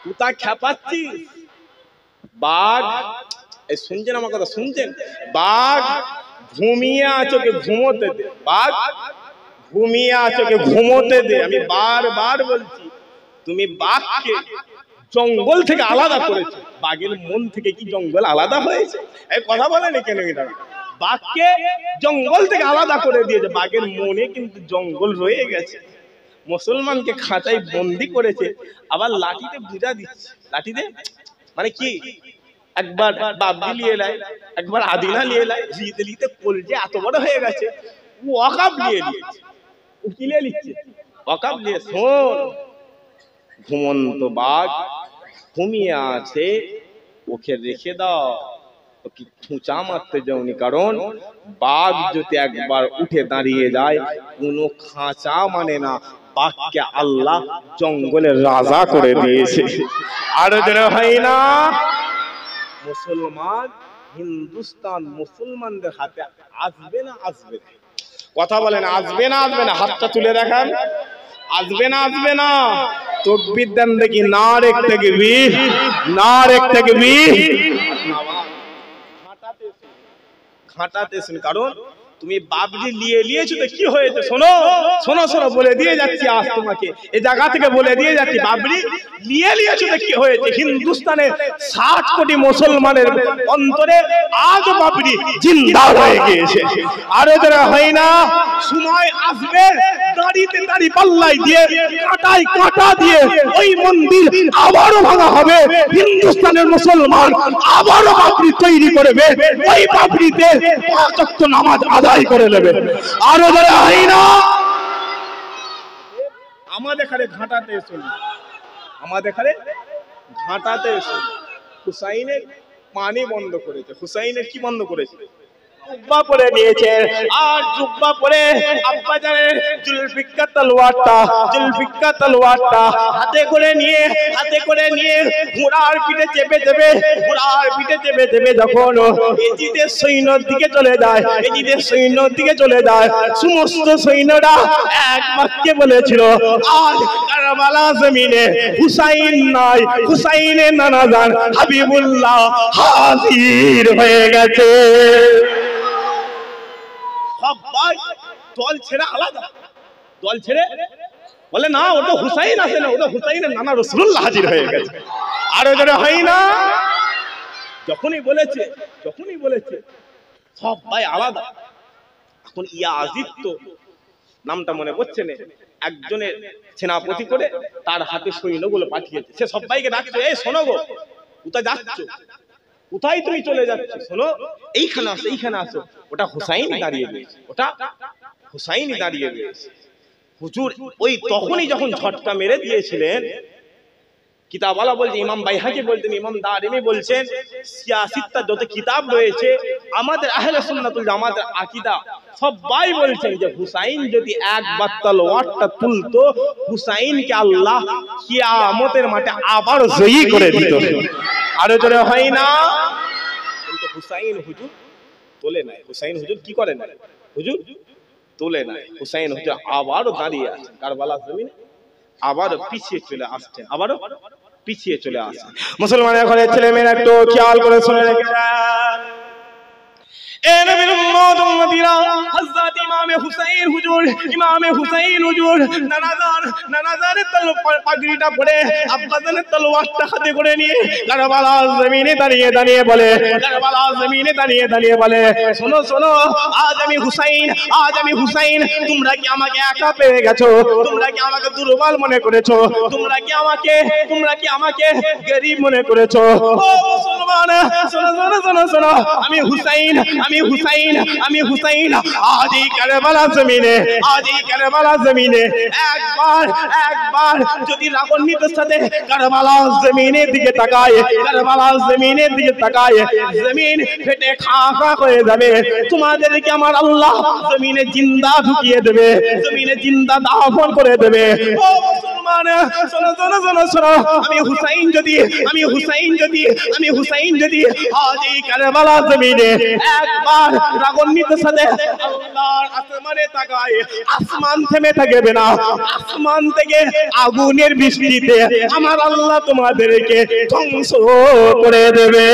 কুতা খেপাচ্ছিস? বাঘ, এই শুনছেন আমার কথা? শুনছেন? বাঘ ঘুমিয়ে আছো, কে ঘুমোতে দে। বাঘ ঘুমিয়ে আছো, কে ঘুমোতে দে। আমি বারবার বলছি, তুমি বাঘকে জঙ্গল থেকে আলাদা করেছো। বাঘের মন থেকে কি জঙ্গল আলাদা হয়েছে? এই কথা বলেন কেন? এটা বাঘকে জঙ্গল থেকে আলাদা করে দিয়েছে, বাঘের মনে কিন্তু জঙ্গল রয়ে গেছে। মুসলমানকে খাঁচায় বন্দি করেছে, আবার লাঠিতে বুঝা দিচ্ছে। লাঠিতে মানে কি? একবার বাবজি নিয়ে এলাই, একবার আদিনা নিয়ে এলাই, লিতে লিতে কলজে এত বড় হয়ে গেছে, ও অকাপ নিয়ে নিয়েছে। ও কি নিয়ে নিচ্ছে? অকাপ নিয়ে। শোন, ঘুমন্ত বাঘ ঘুমিয়ে আছে, ওকে রেখে দাও, ওকে খুঁচা মারতে যাওনি। কারণ বাঘ যদি একবার উঠে দাঁড়িয়ে যায়, কোনো খাঁচা মানে না, বাঘকে আল্লাহ জঙ্গলের রাজা করে দিয়েছে। আর যারা হয় না মুসলমান, হিন্দুস্তান মুসলমানদের হাতে আসবে না? আসবে না? কথা বলেন, আসবে না? আসবে না? হাতটা তুলে দেখান, আসবে না? আসবে না? তাকবীর দেন দেখি। নারে তাকবীর, নারে তাকবীর। ঘাটাতে শুন, কারণ তুমি বাবজি নিয়েছো তো কি হয়েছে? শোনো শোনো শোনো, বলে দিয়ে যাচ্ছি আজ তোমাকে, এই জায়গা থেকে বলে দিয়ে যাচ্ছি, বাবরি নিয়েছো তো কি হয়েছে? হিন্দুস্তানের 60 কোটি মুসলমানের অন্তরে আজ বাবরি জিন্দা হয়ে গিয়েছে। আরো যারা হয় না, সময় আসবে দাড়িতে দাড়ি পাল্লাই দিয়ে, কাঁটায় কাঁটা দিয়ে ওই মন্দির আবারও ভাঙা হবে। হিন্দুস্তানের মুসলমান আবারও বাবরি তৈরি করবে, ওই বাবরিতে 5 ওয়াক্ত নামাজ আদায় করে নেবে। আরো যারা হয় না, আমাদের এখানে ঘাটাতে এসে, আমাদের এখানে ঘাটাতে এসে হুসাইনের পানি বন্ধ করেছে। হুসাইনের কি বন্ধ করেছে? জুব্বা পরে নিয়েছে, আর জুব্বা পরে আব্বাজানের জুলফিকার তলোয়ারটা হাতে করে নিয়ে ঘোড়ার পিঠে চেপে দেবে, ঘোড়ার পিঠে চেপে দেবে। যখন এজিদের সৈন্যর দিকে চলে যায়, এজিদের সৈন্যর দিকে চলে যায়, সমস্ত সৈন্যরা এক বাক্যে বলেছিল, আজ কারবালা জমিনে হুসাইন নাই, হুসাইনের নানাজান হাবিবুল্লাহ হাজির হয়ে গেছে। সবাই দল ছেড়ে আলাদা, দল ছেড়ে বলে না, ওটা হুসাইন আসে না, ওটা হুসাইনের নানা রাসূলুল্লাহ হাজির হয়ে গেছে। আর ওটা হয় না, যখনই বলেছে সবাই আলাদা। এখন ইয়াজিদ তো নামটা মনে পড়ছে না, একজনের সেনাপতি করে তার হাতে সৈন্যগুলো পাঠিয়েছে। সে সবাইকে ডাকছে, এই শোনো গো, কোথায় যাচ্ছ? কোথায় তুমি চলে যাচ্ছ? শোনো, এইখানে আসো, এইখানে আসো। ওটা হুসাইন দাঁড়িয়ে রয়েছে, ওটা হুসাইন দাঁড়িয়ে রয়েছে। হুজুর ওই তখনই যখন ঝটকা মেরে দিয়েছিলেন, কিতাবওয়ালা বলছে, ইমাম বাইহাকি বলতেন, ইমাম দারিমি বলছেন, সিয়াসিত্তা যত কিতাব রয়েছে, আমাদের আহলে সুন্নাতুল জামাতের আকীদা সবাই বলছেন যে হুসাইন যদি একবার তলোয়ারটা তুলতো, হুসাইনকে আল্লাহ কিয়ামতের মাঠে আবার জয়ী করে দিত। আরো জোরে হয় না? কিন্তু হুসাইন হুজুর তোলে নাই। হুসাইন হুজুর কি করে না? হুজুর তোলে নাই। হুসাইন হুজুর আবারও দাঁড়িয়ে আছে কারবালার জমিনে, আবারও পিছিয়ে চলে আসছেন, আবারও পিছিয়ে চলে আসছেন। মুসলমানের ঘরের ছেলে মেয়েরা একটু খেয়াল করে শুনে রেখে যান। হযরত ইমামে হুসাইন হুজুর নানাজানের পাগড়িটা পরে, আব্বাজানের তলোয়ারটা হাতে করে নিয়ে কারবালার জমিনে দাঁড়িয়ে বলে, শোনো শোনো, আজ আমি হুসাইন, তোমরা কি আমাকে একা পেয়ে গেছো? তোমরা কি আমাকে দুর্বল মনে করেছো? তোমরা কি আমাকে গরীব মনে করেছো? ও মুসলমান, শোনো, আমি হুসাইন আজ এই কারবালা জমিনে একবার যদি রাগান্বিতের সাথে কারবালা জমিনের দিকে তাকায়, জমিন ফেটে খা হয়ে যাবে। তোমাদেরকে আমার আল্লাহ জমিনে জিন্দা ঢুকিয়ে দেবে, জমিনে জিন্দা দাফন করে দেবে। ও মুসলমান, শোনো, আমি হুসাইন হুসাইন যদি আজ এই কারবালা জমিনে একবার রাগান্বিত সাথে আল্লাহর আসমানে তাকায়, আসমান থেমে থাকবে না, আসমান থেকে আগুনের বৃষ্টিতে আমার আল্লাহ তোমাদেরকে ধ্বংস করে দেবে।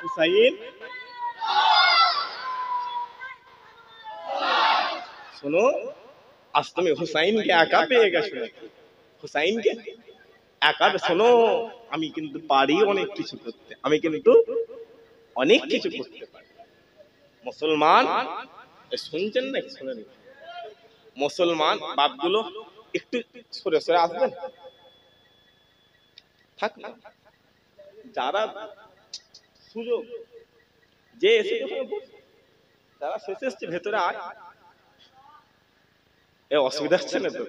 হুসাইন শোনো, আজ তুমি হুসাইনকে একা পেয়ে গেছো, হুসাইনকে একা। শোনো, আমি কিন্তু পারি অনেক কিছু করতে, আমি কিন্তু অনেক কিছু করতে পারি। মুসলমান শুনছেন না? শোনেন, মুসলমান বাপগুলো একটু সরে সরে আসবেন, থাক না, যারা সুযোগ যে এসে যারা শেষ এসছে ভেতরে আয়, এ অসুবিধা হচ্ছে না তো?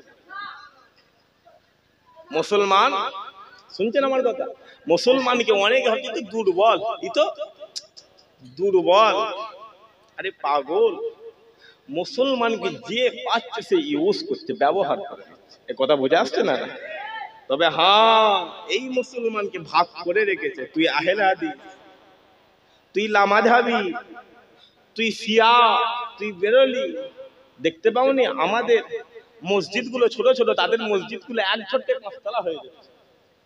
মুসলমান শুনছেন আমার কথা? মুসলমানকে অনেকে হচ্ছে তো দুর্বল, ই তো দুর্বল। আরে পাগল, মুসলমানকে যে পাচ্ছে সে ইউজ করছে, ব্যবহার করে, এ কথা বুঝে আসছে না? তবে হ্যাঁ, এই মুসলমানকে ভাগ করে রেখেছে, তুই আহলে হাদিস, তুই লামাযহাবি, তুই শিয়া, তুই বেরলি। দেখতে পাওনি আমাদের মসজিদগুলো ছোট ছোট, তাদের মসজিদগুলো এক ছোট্ট পাঁচতলা হয়ে যাচ্ছে।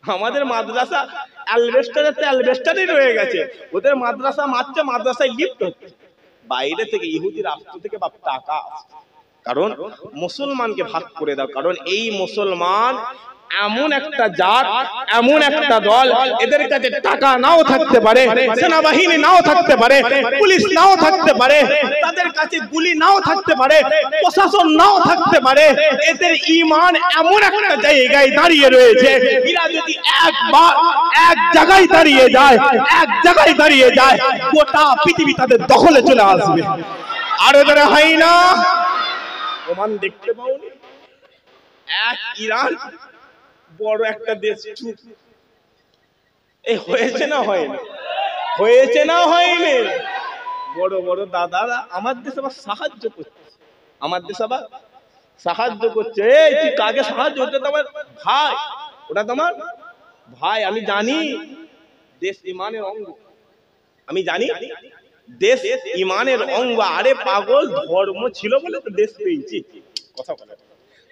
আমাদের মাদ্রাসা অ্যালবেস্টারই রয়ে গেছে, ওদের মাদ্রাসা মারছে, মাদ্রাসায় লিফট হচ্ছে। বাইরে থেকে ইহুদি রাষ্ট্র থেকে বাপ টাকা আসছে, কারণ মুসলমানকে ভাগ করে দাও। কারণ এই মুসলমান এমন একটা জাত, এমন একটা দল, এদের কাছে টাকা নাও থাকতে পারে, সেনাবাহিনী নাও থাকতে পারে, পুলিশ নাও থাকতে পারে, তাদের কাছে গুলি নাও থাকতে পারে, প্রশাসন নাও থাকতে পারে, এদের ঈমান এমন একটা জায়গায় দাঁড়িয়ে রয়েছে, এরা যদি একবার এক জায়গায় দাঁড়িয়ে যায়, এক জায়গায় দাঁড়িয়ে যায়, গোটা পৃথিবী তাদের দখলে চলে আসবে। আর ওদের হয় না ওমান দেখতে পাওনি? এক ইরান বড় একটা দেশ, চুপ, এই হয়েছে না হয়নি? হয়েছে না হয়নি? বড় বড় দাদারা আমার দেশ আবার সাহায্য করছে, আমার দেশ আবার সাহায্য করছে। এই তুই কাকে সাহায্য? ওটা তোমার ভাই, ওটা তোমার ভাই। আমি জানি দেশ ইমানের অঙ্গ, আমি জানি দেশ ইমানের অঙ্গ। আরে পাগল, ধর্ম ছিল বলে তো দেশ পেয়েছি, কথা বলে,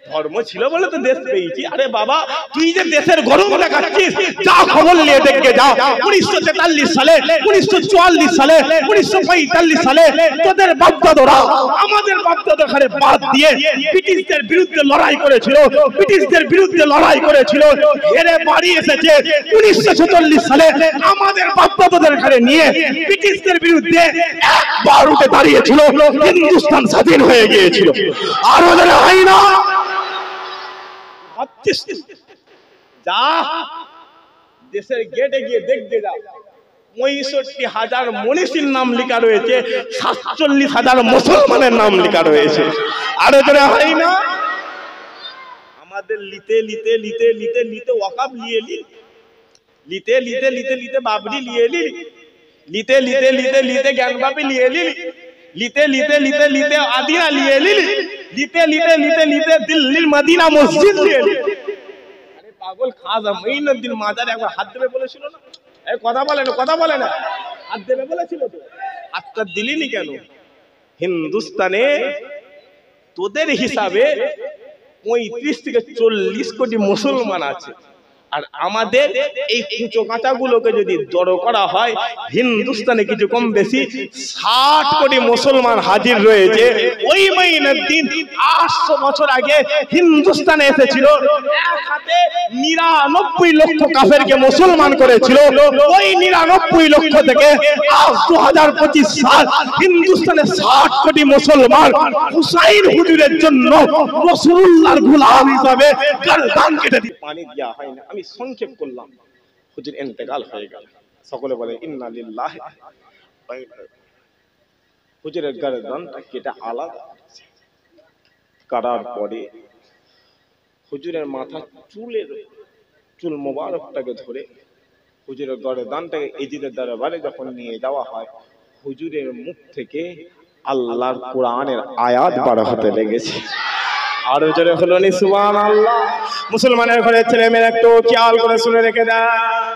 ধর্ম ছিল বলে তো দেশ পেয়েছি। আরে বাবা, তুই যে দেশের গরম দেখাচ্ছিস, যা খবর নিয়ে দেখে যা, 1943 সালে, 1944 সালে, 1945 সালে তোদের বাপদাদারা আমাদের বাপদাদার ঘরে বাদ দিয়ে ব্রিটিশদের বিরুদ্ধে লড়াই করেছিল, ব্রিটিশদের বিরুদ্ধে লড়াই করেছিল, হেরে বাড়ি এসেছে 1946 সালে আমাদের বাপদাদাদের ঘরে নিয়ে ব্রিটিশদের বিরুদ্ধে একবার উঠে দাঁড়িয়েছিল, হিন্দুস্তান স্বাধীন হয়ে গিয়েছিল। আর ওদের হয় না, যা দেশের গেটে গিয়ে দেখতে যা, ৬৫,০০০ মনীষীর নাম লেখা রয়েছে, ৪৭,০০০ মুসলমানের নাম লেখা রয়েছে। আর ওদের হয় না, আমাদের লিতে লিতে লিতে লিতে লিতে ওয়াকাব লিয়ে লিতে লিতে লিতে লিতে বাবরি লিয়ে লিতে লিতে লিতে লিতে জ্ঞানবাপী লিয়ে লিতে লিতে লিতে লিতে আদিনা লিয়ে লিতে লিতে লিতে লিতে দিল্লির মদিনা মসজিদ লিয়ে। আরে পাগল, খাজা মঈনুদ্দিন মাজারে একবার হাত দেবে বলেছিল না? এই কথা বলে না, কথা বলে না, হাত দেবে বলেছিল তো, হাতটা দিলিনি কেন? হিন্দুস্তানে তোদের হিসাবে ৩৫ থেকে ৪০ কোটি মুসলমান আছে, আর আমাদের এই কুচো কাঁচাগুলোকে যদি জড়ো করা হয়, হিন্দুস্তানে কিছু কম বেশি ৬০ কোটি মুসলমান হাজির রয়েছে। ওই মঈনুদ্দিন ৮০০ বছর আগে হিন্দুস্তানে এসেছিল, এক হাতে ৯৯ লক্ষ কাফেরকে মুসলমান করেছিল। ওই ৯৯ লক্ষ থেকে আজ ২০২৫ সাল হিন্দুস্তানে ৬০ কোটি মুসলমান হুসাইন হুজুরের জন্য রাসূলুল্লাহর গোলাম হিসাবে গর্দান কেটে দিয়ে পানি দেওয়া হয় না। আমি সংক্ষেপ করলাম, হুজুর ইন্তেকাল হয়ে গেল, সকলে বলে ইন্না লিল্লাহি। হুজুরের গর্দানটা কেটে আলাদা কাটার পরে হুজুরের মাথা চুল মোবারকটাকে ধরে হুজুরের গর্দানটাকে এজিদের দরবারে যখন নিয়ে যাওয়া হয়, হুজুরের মুখ থেকে আল্লাহর কোরআনের আয়াত বার হতে লেগেছে। আর জোরে হলো নি সুবহানাল্লাহ। মুসলমানের ঘরে ছেলে মেয়েরা একটু খেয়াল করে শুনে রেখে দেন,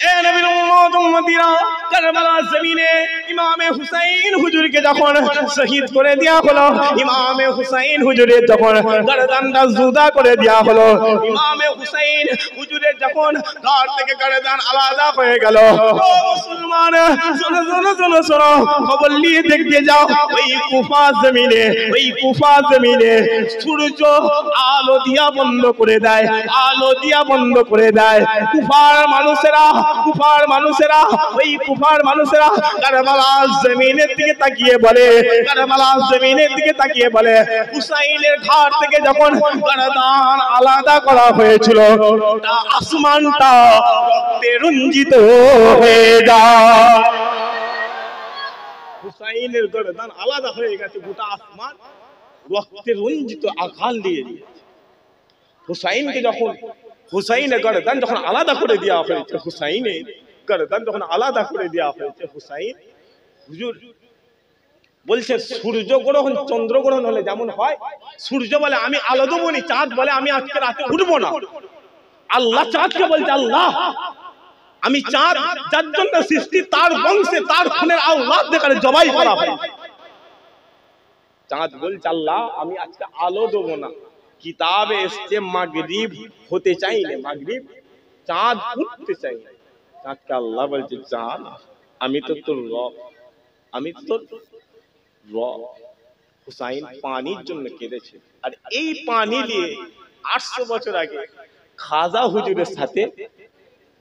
এ নবীর উম্মত উম্মতিরা, কারবালার জমিনে ইমামে হুসাইন হুজুরকে যখন শহীদ করে দেয়া হলো, ইমামে হুসাইন হুজুরের যখন গর্দানটা জুদা করে দেয়া হলো, ইমামে হুসাইন হুজুরের যখন ঘর থেকে গর্দান আলাদা হয়ে গেল, ও মুসলমান শোনো শোনো শোনো শোনো, খবর নিয়ে দেখতে যাও, ওই কুফা জমিনে, ওই কুফা জমিনে সূর্য আলো দিয়া বন্ধ করে দেয়, আলো দিয়া বন্ধ করে দেয়। কুফার মানুষেরা, কুফার মানুষেরা, ওই কুফার মানুষেরা কারবালার জমিনের দিকে তাকিয়ে বলে, কারবালার জমিনের দিকে তাকিয়ে বলে, হুসাইনের ঘাট থেকে যখন গর্দান আলাদা করা হয়েছিল, গোটা আসমানটা রক্তে রঞ্জিত হয়ে যায়। হুসাইনের গর্দান আলাদা হয়ে গেছে, গোটা আসমান রক্তে রঞ্জিত আকাল দিয়ে দিয়েছে। হুসাইনকে যখন, হুসাইনের গর্দান যখন আলাদা করে দেওয়া হয়েছে, হুসাইনের গর্দান যখন আলাদা করে দেওয়া হয়েছে, হুসাইন হুজুর বলছে সূর্য গ্রহণ চন্দ্র গ্রহণ হলে যেমন হয়, সূর্য বলে আমি আলো দেবো নি, চাঁদ বলে আমি আজকে রাতে উঠবো না। আল্লাহ চাঁদকে বলছে আল্লাহ আমি চাঁদ যার জন্য সৃষ্টি, তার বংশে তার খুনের আওলাদ দেখালে জবাই করা হয়। চাঁদ বলছে আল্লাহ আমি আজকে আলো দেবো না, কিতাবে এসছে মাগরিব হতে চাই না, মাগরিব চাঁদ উঠতে চাই না। চাঁদকে আল্লাহ বলছে চাঁদ আমি তো তোর রব, আমি তো তোর রব। হুসাইন পানির জন্য কেঁদেছে, আর এই পানি দিয়ে 800 বছর আগে খাজা হুজুরের সাথে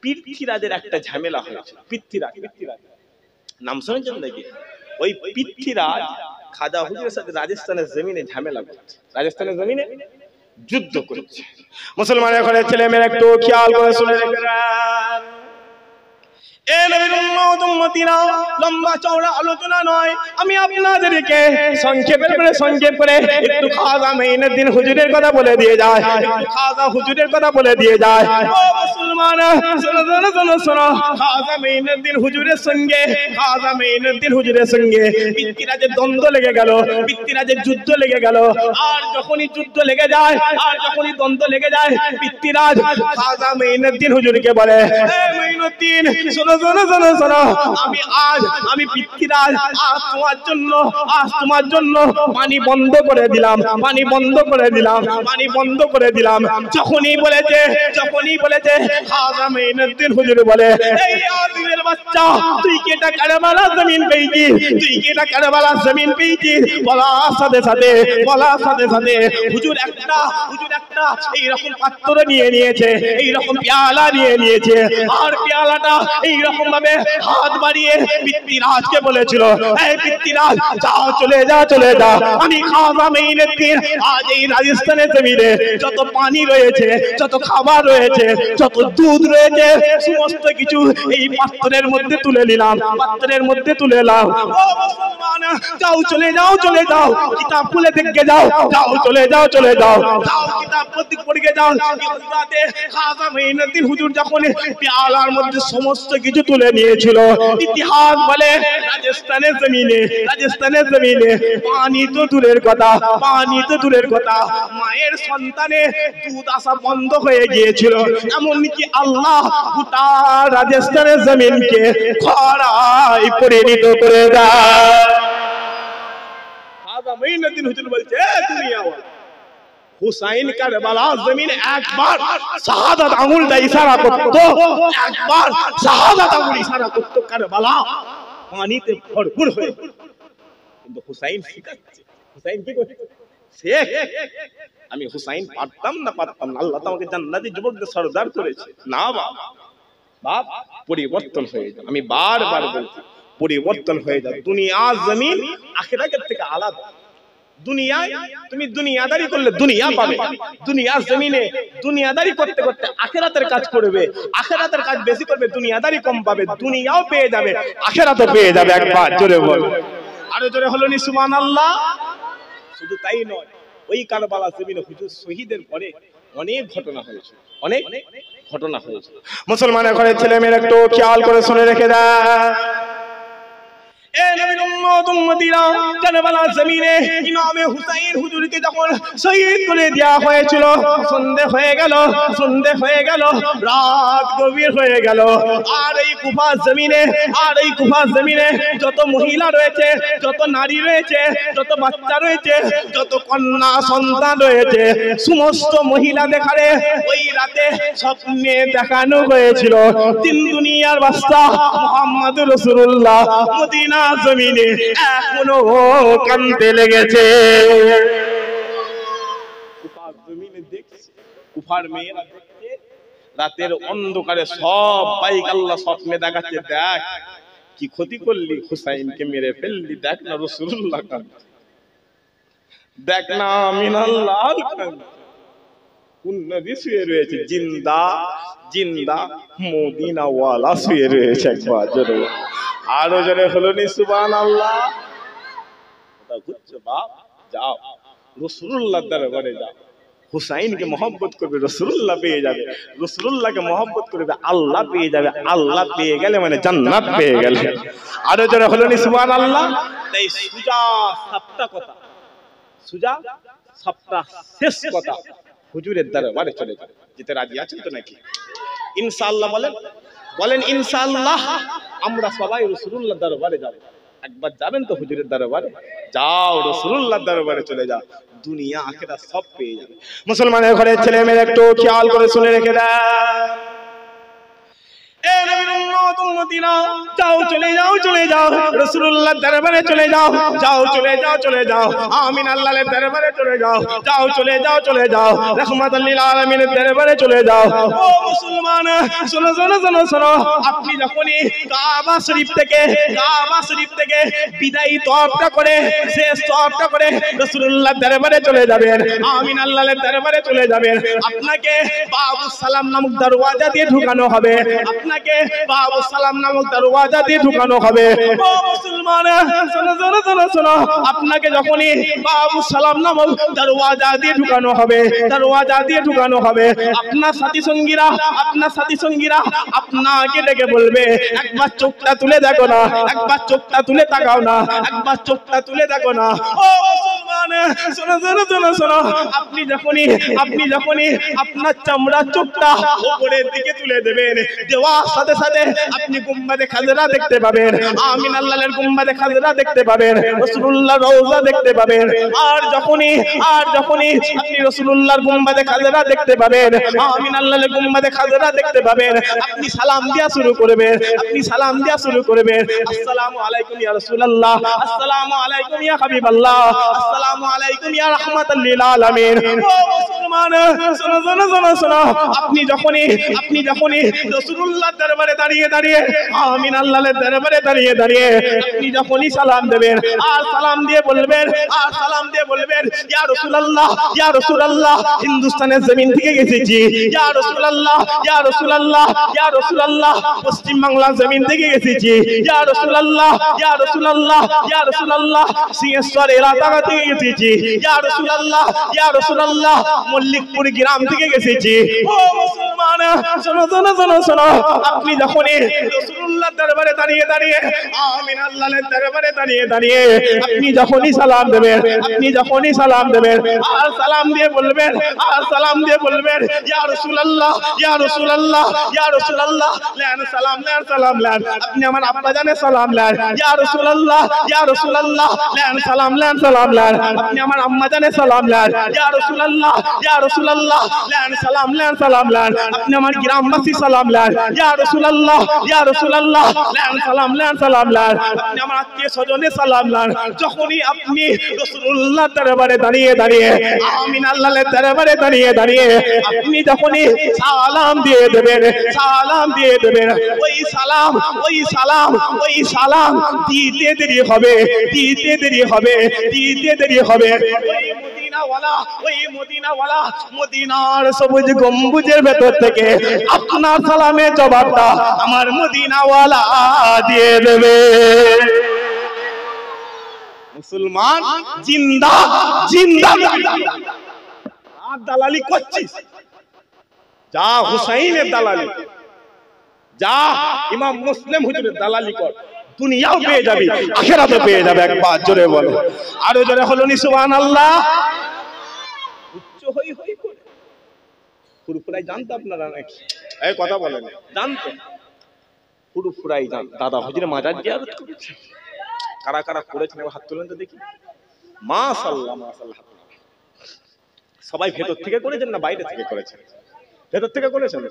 পৃথ্বীরাজের একটা ঝামেলা হয়েছে। পৃথ্বীরাজ, পৃথ্বীরাজ নাম শুনেছেন নাকি? ওই পৃথ্বীরাজ খাজা হুজুরের সাথে রাজস্থানের জমিনে ঝামেলা করছে, রাজস্থানের জমিনে যুদ্ধ করছে। মুসলমানের ঘরের ছেলে মেয়েরা একটু খেয়াল করে শুনে রাখবেন। এ নবীর উম্মত উম্মতিরা, লম্বা চওড়া আলোচনা নয়, আমি আপনাদেরকে সংক্ষেপ করে একটু খাজা মাইনুদ্দিন হুজুরের কথা বলে দিয়ে যায়, একটু খাজা হুজুরের কথা বলে দিয়ে যায়। ও মুসলমান শোনো শোনো শোনো শোনো, খাজা মাইনুদ্দিন হুজুরের সঙ্গে, খাজা মাইনুদ্দিন হুজুরের সঙ্গে পৃথ্বীরাজের দ্বন্দ্ব লেগে গেল, পৃথ্বীরাজের যুদ্ধ লেগে গেল। আর যখনই যুদ্ধ লেগে যায়, আর যখনই দ্বন্দ্ব লেগে যায়, পৃথ্বীরাজ খাজা মাইনুদ্দিন হুজুরকে বলে, এ মাইনুদ্দিন শোনো শোনো শোনো শোনো, আমি পৃথ্বীরাজ আজ তোমার জন্য পানি বন্ধ করে দিলাম, পানি বন্ধ করে দিলাম, পানি বন্ধ করে দিলাম। যখনই বলেছে খাজা মাইনুদ্দিন হুজুর বলে, এই আদিমের বাচ্চা তুই কি এটা কারবালার জমিন পেয়েছিস, তুই কি এটা কারবালার জমিন পেয়েছিস? বলার সাথে সাথে হুজুর একটা এইরকম পাত্র নিয়ে নিয়েছে, এইরকম পেয়ালা নিয়ে নিয়েছে, আর পেয়ালাটা এইরকম ভাবে হাত বাড়িয়ে পৃথ্বীরাজকে বলেছিল, এই পৃথ্বীরাজ যাও, চলে যা, আমি খাজা মাইনুদ্দিন আজ এই রাজস্থানের জমিনে যত পানি রয়েছে, যত খাবার রয়েছে, যত দুধ রয়েছে, সমস্ত কিছু এই পাত্রের মধ্যে তুলে নিলাম, পাত্রের মধ্যে তুলে এলাম। ও মুসলমান যাও, চলে যাও, কিতাব খুলে দেখে যাও, চলে যাও, কিতাব পড়ে যাও। খাজা মাইনুদ্দিন হুজুর যখন পেয়ালার মধ্যে সমস্ত কিছু তুলে নিয়েছিল, ইতিহাস বলে রাজস্থানের জমিনে পানি তো দূরের কথা, মায়ের সন্তানে দুধ আসা বন্ধ হয়ে গিয়েছিল। এমনকি আল্লাহ গোটা রাজস্থানের জমিনকে খরায় পরিণত করে দেয়। খাজা মাইনুদ্দিন হুজুর বলছে, হুসাইন কারবালার জমিনে একবার শাহাদাত আঙ্গুলটা ইশারা করত, একবার শাহাদাত আঙ্গুল ইশারা করত, কারবালা পানিতে ভরপুর হয়ে। কিন্তু হুসাইন শিখাচ্ছে, হুসাইন কি করছে? শেখ আমি হুসাইন পারতাম না, আল্লাহ তো আমাকে জান্নাতি যুবকদের সরদার করেছে। না বাপ পরিবর্তন হয়ে যায়, আমি বারবার বলছি পরিবর্তন হয়ে যায়। দুনিয়ার জমিন আখিরাতের থেকে আলাদা। দুনিয়ায় তুমি দুনিয়াদারি করলে দুনিয়া পাবে, দুনিয়ার জমিনে দুনিয়াদারি করতে করতে আখিরাতের কাজ করবে, আখিরাতের কাজ বেশি করবে, দুনিয়াদারি কম পাবে, দুনিয়াও পেয়ে যাবে, আখিরাতও পেয়ে যাবে। একবার জোরে বল, আরো জোরে হলো নি সুবহানাল্লাহ। শুধু তাই নয়, ওই কারবালা জমিনে হুজুর শহীদের পরে অনেক ঘটনা হয়েছে, অনেক ঘটনা হয়েছে। মুসলমানের ঘরের ছেলে মেয়েরা একটু খেয়াল করে শুনে রেখে দেয়। এ নবীর উম্মতিরা কারবালার জমিনে ইমামে হুসাইন হুজুরকে যখন শহীদ করে দেওয়া হয়েছিল, সন্ধ্যে হয়ে গেল, রাত গভীর হয়ে গেল। আর এই কুফার জমিনে যত মহিলা রয়েছে, যত নারী রয়েছে, যত বাচ্চা রয়েছে, যত কন্যা সন্তান রয়েছে, সমস্ত মহিলা দেখারে ওই রাতে স্বপ্নে দেখানো হয়েছিল তিন দুনিয়ার বাদশা মুহাম্মদুর রাসূলুল্লাহ মদিনা জমিনে এখনো কাঁদতে লেগেছে। কুফার জমিনে দেখছে, কুফার মেয়েরা দেখছে, রাতের অন্ধকারে সব বাইক আল্লাহ স্বপ্নে দেখাচ্ছে, দেখ কি ক্ষতি করলি, হুসাইনকে মেরে ফেললি, দেখ না রাসূলুল্লাহ কাঁদছে, দেখ না আমিনাল্লাহ কাঁদছে। কোন নবী শুয়ে রয়েছে? জিন্দা মদিনাওয়ালা শুয়ে রয়েছে। একবার জোরে আরো জোরে হলো নি সুবহানাল্লাহ। বাপ যাও রাসূলুল্লাহর দরবারে যাও, হুসাইনকে মহব্বত করবে, রাসূলুল্লাহ পেয়ে যাবে, রাসূলুল্লাহকে মহব্বত করবে, আল্লাহ পেয়ে যাবে, আল্লাহ পেয়ে গেলে মানে জান্নাত পেয়ে গেলে। আরো জোরে হলো নি সুবহানাল্লাহ। তাই সুজা সাতটা শেষ কথা, হুজুরের দরবারে চলে যাবে। যেতে রাজি আছেন তো নাকি? ইনশাআল্লাহ বলেন ইনশাআল্লাহ। আমরা সবাই রাসূলুল্লাহর দরবারে যাব। একবার যাবেন তো হুজুরের দরবারে? যাও, রাসূলুল্লাহর দরবারে চলে যাও, দুনিয়া আখিরাত সব পেয়ে যাবে। মুসলমানের ঘরের ছেলে মেয়ে একটু খেয়াল করে শুনে রেখে দেন। এ নবীর উম্মত উম্মতিরা, যাও চলে যাও রাসূলুল্লাহর দরবারে চলে যাও, আমিন আল্লাহর দরবারে চলে যাও, চলে যাও রাহমাতুল লিল আলামিনের দরবারে চলে যাও। ও মুসলমান, শোনো, আপনি যখনই কাবা শরীফ থেকে বিদায়ী তওয়াফটা করে শেষ তওয়াফটা করে রাসূলুল্লাহর দরবারে চলে যাবেন, আমিন আল্লাহর দরবারে চলে যাবেন, আপনাকে বাবুস সালাম নামক দরওয়াজা দিয়ে ঢুকানো হবে, আপনাকে বাবুস সালাম নামক দরওয়াজা দিয়ে ঢুকানো হবে। ও মুসলমান, শোনো, আপনাকে যখনই বাবুস সালাম নামক দরওয়াজা দিয়ে ঢুকানো হবে, আপনার সাথী সঙ্গীরা আপনাকে ডেকে বলবে, একবার চোখটা তুলে দেখো না, একবার চোখটা তুলে তাকাও না, একবার চোখটা তুলে দেখো না। ও মুসলমান, শোনো, আপনি যখনই আপনার চামড়ার চোখটা উপরের দিকে তুলে দেবেন, দেওয়ার সাথে সাথে আপনি গুম্বাদে খাজরা দেখতে পাবেন, আমিন আল্লাহর গুম্বাদে খাজরা দেখতে পাবেন, রাসূলুল্লাহর রওজা দেখতে পাবেন। আর যখনই আপনি রাসূলুল্লাহর গুম্বাদে খাজরা দেখতে পাবেন, আমিন আল্লাহর গুম্বাদে খাজরা দেখতে পাবেন, আপনি সালাম দেওয়া শুরু করবেন, আসসালামু আলাইকুম ইয়া রাসূলুল্লাহ, আসসালামু আলাইকুম ইয়া হাবিবাল্লাহ, আসসালামু আলাইকুম ইয়া রাহমাতুল লিল আলামিন। ও মুসলমান, শোনো, আপনি যখনই রাসূলুল্লাহর দরবারে দাঁড়িয়ে আমিন আল্লাহর দরবারে দাঁড়িয়ে আপনি যখনই সালাম দেবেন, আর সালাম দিয়ে বলবেন ইয়া রাসূলুল্লাহ, হিন্দুস্তানের জমিন থেকে এসেছি, ইয়া রাসূলুল্লাহ, পশ্চিম বাংলার জমিন থেকে এসেছি, ইয়া রাসূলুল্লাহ, সিংহেশ্বর এলাকা থেকে এসেছি, ইয়া রাসূলুল্লাহ, মল্লিকপুর গ্রাম থেকে এসেছি। ও মুসলমান, শোনো, আপনি যখনই রাসূলুল্লাহর দরবারে দাঁড়িয়ে আমিন আল্লাহর দরবারে দাঁড়িয়ে আপনি যখনই সালাম দেবেন, আর সালাম দিয়ে বলবেন ইয়া রাসূলুল্লাহ, লান সালাম লান, আপনি আমার আব্বা জানে সালাম লান, ইয়া রাসূলুল্লাহ, লান সালাম লান, আপনি আমার আম্মা জানে সালাম লান, ইয়া রাসূলুল্লাহ, লান সালাম লান, আপনি আমার গ্রামবাসী সালাম লান, ইয়া রাসূলুল্লাহ, লান সালাম লান, আপনি আমার আত্মীয় স্বজনে সালাম লান। যখনই আপনি রাসূলুল্লাহর দরবারে দাঁড়িয়ে আমিন আল্লাহর দরবারে দাঁড়িয়ে আপনি যখনই সালাম দিয়ে দেবেন, ওই সালাম দিতে দেরি হবে। ওই মদিনাওয়ালা মদিনার সবুজ গম্বুজের ভেতর থেকে আপনার সালামের জবাবটা আমার মদিনাওয়ালা দিয়ে দেবে। মুসলমান, জিন্দা আর দালালি করছিস? যা হুসাইনের দালালি, যা ইমাম মুসলিম হুজুরের দালালি কর, দুনিয়াও পেয়ে যাবি, আখিরাতও পেয়ে যাবে। একবার জোরে বলো, আরো জোরে হলো নি সুবহানাল্লাহ। উচ্চ হই হই করে ফুরফুরাই জানতো আপনারা নাকি? এই কথা বলেন, জানতো? ফুরফুরাই জান দাদা হুজুর মাজার জিয়ারত করেছে। কারা কারা করেছেন একবার হাত তুলেন তো দেখি। মাশাআল্লাহ মাশাআল্লাহ। সবাই ভেতর থেকে করেছেন না বাইরে থেকে করেছেন? ভেতর থেকে করেছেন।